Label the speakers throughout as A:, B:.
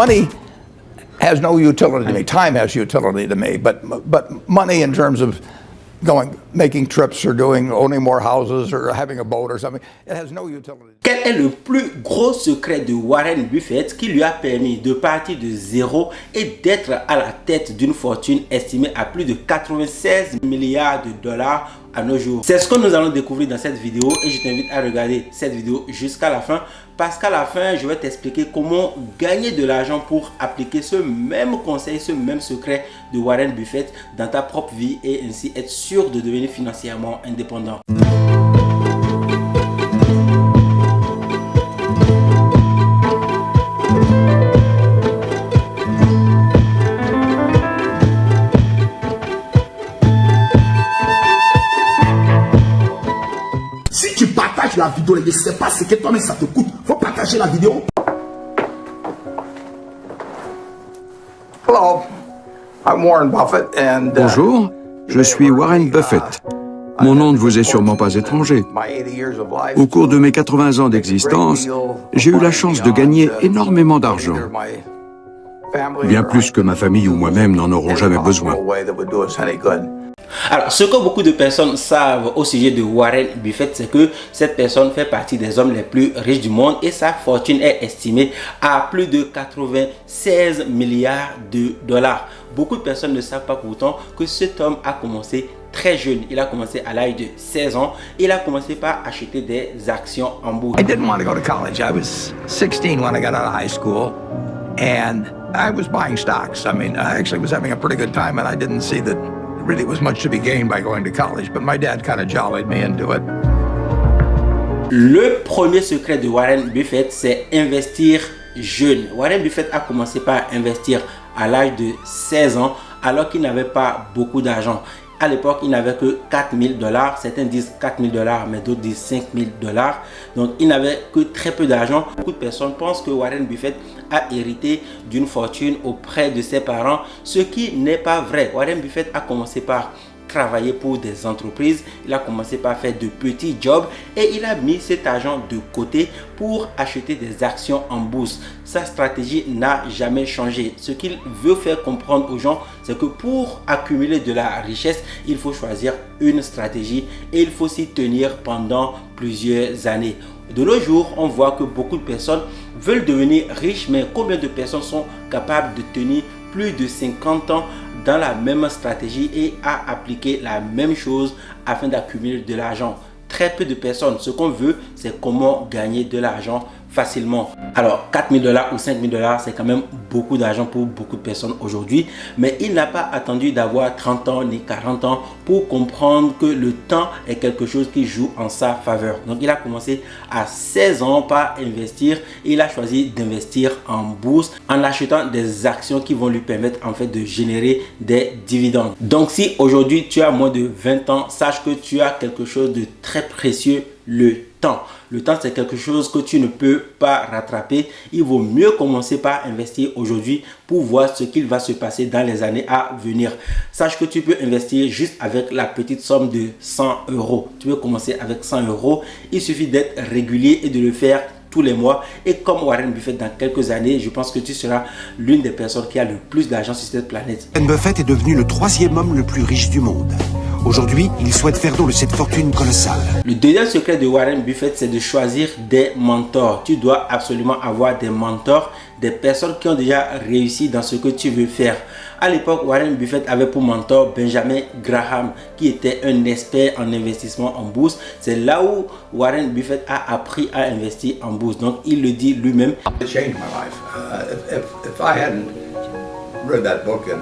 A: money has no utility to me. Time has utility to me, but money in terms of making trips or owning more houses or having a boat or something, it has no utility.
B: Quel est le plus gros secret de Warren Buffett qui lui a permis de partir de zéro et d'être à la tête d'une fortune estimée à plus de 96 milliards de dollars à nos jours? C'est ce que nous allons découvrir dans cette vidéo et je t'invite à regarder cette vidéo jusqu'à la fin parce qu'à la fin, je vais t'expliquer comment gagner de l'argent pour appliquer ce même conseil, ce même secret de Warren Buffett dans ta propre vie et ainsi être sûr de devenir financièrement indépendant.
C: Si tu partages la vidéo, je ne sais pas ce que toi, mais ça te coûte. Il faut partager la vidéo.
A: Hello, I'm Warren Buffett and
D: Bonjour, je suis Warren Buffett. Mon nom ne vous est sûrement pas étranger. Au cours de mes 80 ans d'existence, j'ai eu la chance de gagner énormément d'argent. Bien plus que ma famille ou moi-même n'en auront jamais besoin.
B: Alors, ce que beaucoup de personnes savent au sujet de Warren Buffett, c'est que cette personne fait partie des hommes les plus riches du monde et sa fortune est estimée à plus de 96 milliards de dollars. Beaucoup de personnes ne savent pas pourtant que cet homme a commencé très jeune. Il a commencé à l'âge de 16 ans. Il a commencé par acheter des actions en bourse.
A: I didn't want to go to college. I was 16 when I got out of high school and I was buying stocks. I mean, I actually was having a pretty good time and I didn't see that really was much to be gained by going to college, but my dad kind of jollied me into it.
B: Le premier secret de Warren Buffett, c'est investir jeune. Warren Buffett a commencé par investir à l'âge de 16 ans alors qu'il n'avait pas beaucoup d'argent. À l'époque, il n'avait que 4 000 $. Certains disent 4 000 $, mais d'autres disent 5 000 $. Donc, il n'avait que très peu d'argent. Beaucoup de personnes pensent que Warren Buffett a hérité d'une fortune auprès de ses parents, ce qui n'est pas vrai. Warren Buffett a commencé par travailler pour des entreprises, il a commencé par faire de petits jobs et il a mis cet argent de côté pour acheter des actions en bourse. Sa stratégie n'a jamais changé. Ce qu'il veut faire comprendre aux gens, c'est que pour accumuler de la richesse, il faut choisir une stratégie et il faut s'y tenir pendant plusieurs années. De nos jours, on voit que beaucoup de personnes veulent devenir riches, mais combien de personnes sont capables de tenir plus de 50 ans dans la même stratégie et à appliquer la même chose afin d'accumuler de l'argent? Très peu de personnes. Ce qu'on veut, c'est comment gagner de l'argent facilement. Alors, 4 000 $ ou 5 000 $, c'est quand même beaucoup d'argent pour beaucoup de personnes aujourd'hui. Mais il n'a pas attendu d'avoir 30 ans ni 40 ans pour comprendre que le temps est quelque chose qui joue en sa faveur. Donc, il a commencé à 16 ans par investir. Et il a choisi d'investir en bourse en achetant des actions qui vont lui permettre en fait de générer des dividendes. Donc, si aujourd'hui tu as moins de 20 ans, sache que tu as quelque chose de très précieux, le temps. Le temps, c'est quelque chose que tu ne peux pas rattraper. Il vaut mieux commencer par investir aujourd'hui pour voir ce qu'il va se passer dans les années à venir. Sache que tu peux investir juste avec la petite somme de 100 €. Tu peux commencer avec 100 €. Il suffit d'être régulier et de le faire tous les mois. Et comme Warren Buffett, dans quelques années, je pense que tu seras l'une des personnes qui a le plus d'argent sur cette planète.
E: Warren Buffett est devenu le 3e homme le plus riche du monde. Aujourd'hui, il souhaite faire don de cette fortune colossale.
B: Le deuxième secret de Warren Buffett, c'est de choisir des mentors. Tu dois absolument avoir des mentors, des personnes qui ont déjà réussi dans ce que tu veux faire. À l'époque, Warren Buffett avait pour mentor Benjamin Graham, qui était un expert en investissement en bourse. C'est là où Warren Buffett a appris à investir en bourse. Donc, il le dit lui-même.
A: It changed my life. If I hadn't read that book in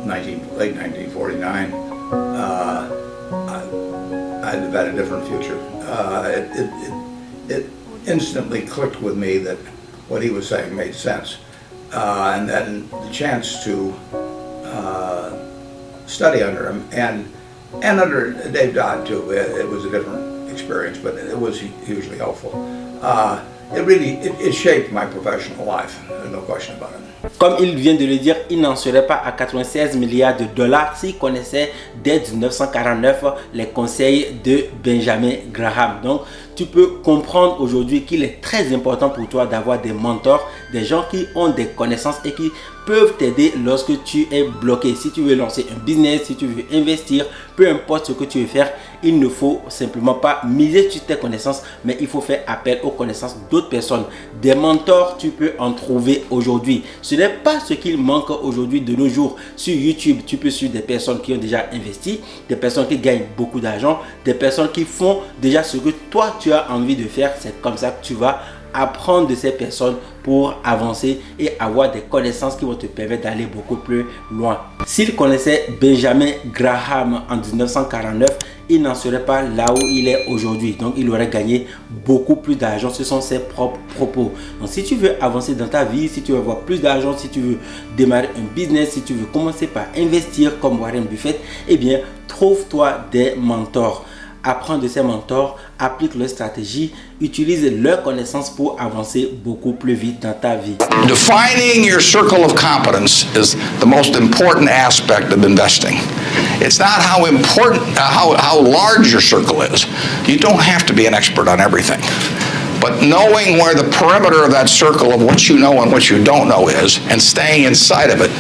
A: late 1949, I'd have had a different future. It instantly clicked with me that what he was saying made sense. And then the chance to study under him and under Dave Dodd too. It was a different experience, but it was hugely helpful. It shaped my professional life. There's no question about it.
B: Comme il vient de le dire, il n'en serait pas à 96 milliards de dollars s'il connaissait dès 1949 les conseils de Benjamin Graham. Donc, tu peux comprendre aujourd'hui qu'il est très important pour toi d'avoir des mentors, des gens qui ont des connaissances et qui peuvent t'aider lorsque tu es bloqué. Si tu veux lancer un business, si tu veux investir, peu importe ce que tu veux faire, il ne faut simplement pas miser sur tes connaissances, mais il faut faire appel aux connaissances d'autres personnes. Des mentors, tu peux en trouver aujourd'hui. Ce n'est pas ce qu'il manque aujourd'hui de nos jours. Sur YouTube, tu peux suivre des personnes qui ont déjà investi, des personnes qui gagnent beaucoup d'argent, des personnes qui font déjà ce que toi tu as envie de faire. C'est comme ça que tu vas apprendre de ces personnes pour avancer et avoir des connaissances qui vont te permettre d'aller beaucoup plus loin. S'il connaissait Benjamin Graham en 1949, il n'en serait pas là où il est aujourd'hui. Donc, il aurait gagné beaucoup plus d'argent. Ce sont ses propres propos. Donc, si tu veux avancer dans ta vie, si tu veux avoir plus d'argent, si tu veux démarrer un business, si tu veux commencer par investir comme Warren Buffett, eh bien, trouve-toi des mentors. Apprends de ces mentors, applique leur stratégie, utilise leurs connaissances pour avancer beaucoup plus vite dans ta vie.
A: Defining your circle of competence is the most important aspect of investing. It's not how important, how large your circle is. You don't have to be an expert on everything. But knowing where the perimeter of that circle of what you know and what you don't know is, and staying inside of it,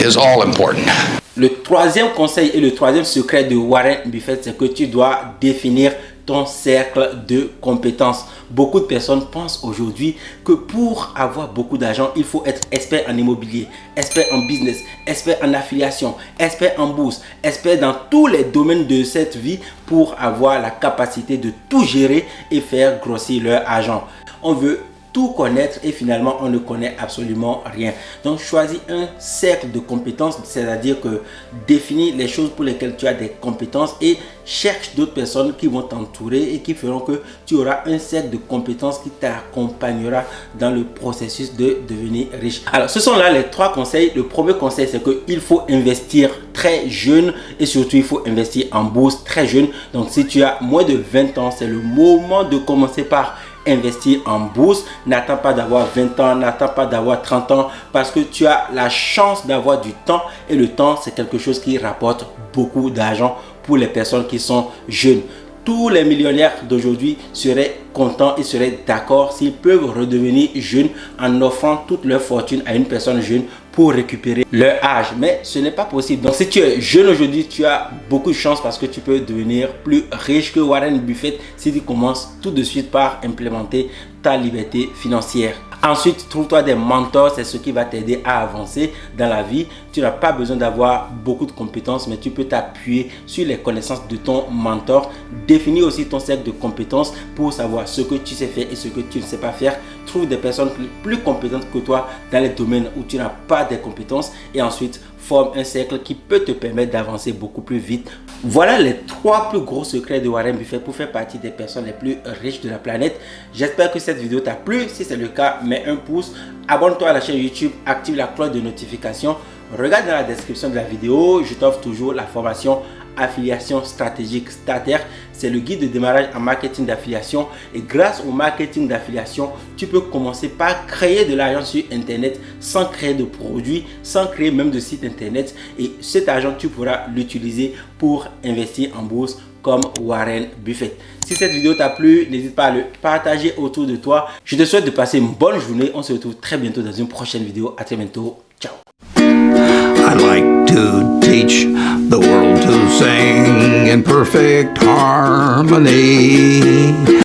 A: is all important.
B: Le troisième conseil et le troisième secret de Warren Buffett, c'est que tu dois définir ton cercle de compétences. Beaucoup de personnes pensent aujourd'hui que pour avoir beaucoup d'argent, il faut être expert en immobilier, expert en business, expert en affiliation, expert en bourse, expert dans tous les domaines de cette vie pour avoir la capacité de tout gérer et faire grossir leur argent. On veut tout connaître et finalement on ne connaît absolument rien. Donc choisis un cercle de compétences, c'est-à-dire que définis les choses pour lesquelles tu as des compétences et cherche d'autres personnes qui vont t'entourer et qui feront que tu auras un cercle de compétences qui t'accompagnera dans le processus de devenir riche. Alors ce sont là les trois conseils. Le premier conseil, c'est qu'il faut investir très jeune et surtout il faut investir en bourse très jeune. Donc si tu as moins de 20 ans, c'est le moment de commencer par investir en bourse. N'attends pas d'avoir 20 ans, n'attends pas d'avoir 30 ans parce que tu as la chance d'avoir du temps et le temps, c'est quelque chose qui rapporte beaucoup d'argent pour les personnes qui sont jeunes. Tous les millionnaires d'aujourd'hui seraient contents et seraient d'accord s'ils peuvent redevenir jeunes en offrant toute leur fortune à une personne jeune pour récupérer leur âge. Mais ce n'est pas possible. Donc si tu es jeune aujourd'hui, tu as beaucoup de chance parce que tu peux devenir plus riche que Warren Buffett si tu commences tout de suite par implémenter ta liberté financière. Ensuite, trouve-toi des mentors, c'est ce qui va t'aider à avancer dans la vie. Tu n'as pas besoin d'avoir beaucoup de compétences, mais tu peux t'appuyer sur les connaissances de ton mentor. Définis aussi ton cercle de compétences pour savoir ce que tu sais faire et ce que tu ne sais pas faire. Trouve des personnes plus compétentes que toi dans les domaines où tu n'as pas de compétences et ensuite forme un cercle qui peut te permettre d'avancer beaucoup plus vite. Voilà les trois plus gros secrets de Warren Buffett pour faire partie des personnes les plus riches de la planète. J'espère que cette vidéo t'a plu. Si c'est le cas, mets un pouce, abonne-toi à la chaîne YouTube, active la cloche de notification. Regarde dans la description de la vidéo, je t'offre toujours la formation affiliation stratégique Starter. C'est le guide de démarrage en marketing d'affiliation et grâce au marketing d'affiliation, tu peux commencer par créer de l'argent sur internet sans créer de produits, sans créer même de site internet et cet argent tu pourras l'utiliser pour investir en bourse comme Warren Buffett. Si cette vidéo t'a plu, n'hésite pas à le partager autour de toi. Je te souhaite de passer une bonne journée. On se retrouve très bientôt dans une prochaine vidéo. À très bientôt. Ciao.
A: I'd like to teach the world to sing in perfect harmony.